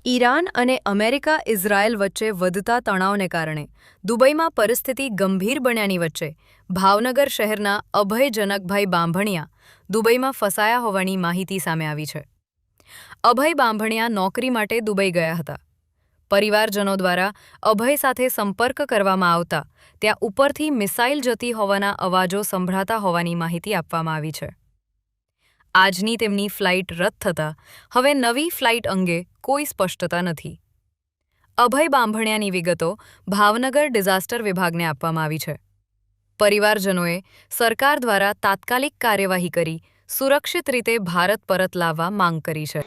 Iran અને America Israel વચ્ચે વધતા તણાવને કારણે દુબઈમાં પરિસ્થિતિ ગંભીર બન્યાની વચ્ચે ભાવનગર શહેરના અભય જનકભાઈ બાંભણિયા દુબઈમાં ફસાયા હોવાની માહિતી સામે આવી છે। અભય બાંભણિયા નોકરી માટે દુબઈ ગયા હતા। પરિવારજનો દ્વારા અભય સાથે સંપર્ક કરવામાં આવતા ત્યાં ઉપરથી મિસાઇલ જતી હોવાના અવાજો સંભળાતા હોવાની માહિતી આપવામાં આવી છે। આજની તેમની ફ્લાઇટ રદ થતાં હવે નવી ફ્લાઇટ અંગે કોઈ સ્પષ્ટતા નથી। અભય બાંભણિયાની વિગતો ભાવનગર ડિઝાસ્ટર વિભાગને આપવામાં આવી છે। પરિવારજનોએ સરકાર દ્વારા તાત્કાલિક કાર્યવાહી કરી સુરક્ષિત રીતે ભારત પરત લાવવા માંગ કરી છે।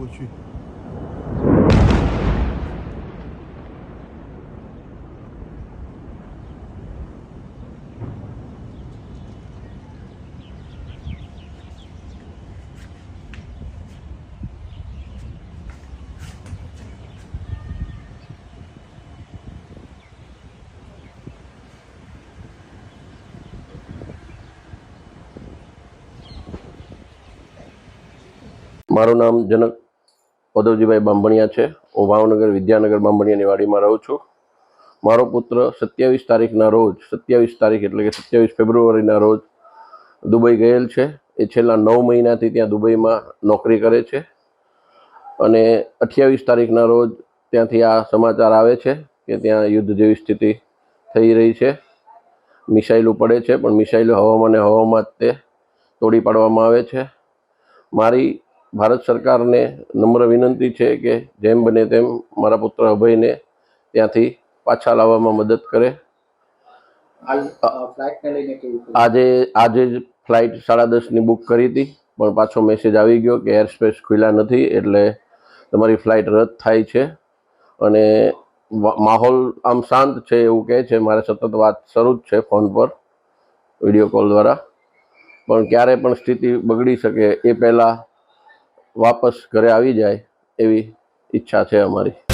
我去。મારું નામ જનક પદવજીભાઈ બાંભણિયા છે। હું ભાવનગર વિદ્યાનગર બાંભણિયાની વાડીમાં રહું છું। મારો પુત્ર 27 તારીખના રોજ 27 તારીખ એટલે કે 27 ફેબ્રુઆરીના રોજ દુબઈ ગયેલ છે। એ છેલ્લા 9 મહિનાથી ત્યાં દુબઈમાં નોકરી કરે છે અને 28 તારીખના રોજ ત્યાંથી આ સમાચાર આવે છે કે ત્યાં યુદ્ધ જેવી સ્થિતિ થઈ રહી છે। મિસાઇલો પડે છે પણ મિસાઇલો હવામાં જ તે તોડી પાડવામાં આવે છે। મારી ભારત સરકારને નમ્ર વિનંતી છે કે જેમ બને તેમ મારા પુત્ર અભયને ત્યાંથી પાછા લાવવામાં મદદ કરે। આજે જ ફ્લાઇટ 10:30ની બુક કરી હતી પણ પાછો મેસેજ આવી ગયો કે એર સ્પેસ ખુલ્યા નથી એટલે તમારી ફ્લાઇટ રદ થાય છે અને માહોલ આમ શાંત છે એવું કહે છે। મારે સતત વાત શરૂ જ છે ફોન પર વિડીયો કોલ દ્વારા, પણ ક્યારે પણ સ્થિતિ બગડી શકે એ પહેલાં વાપસ ઘરે આવી જાય એવી ઈચ્છા છે અમારી।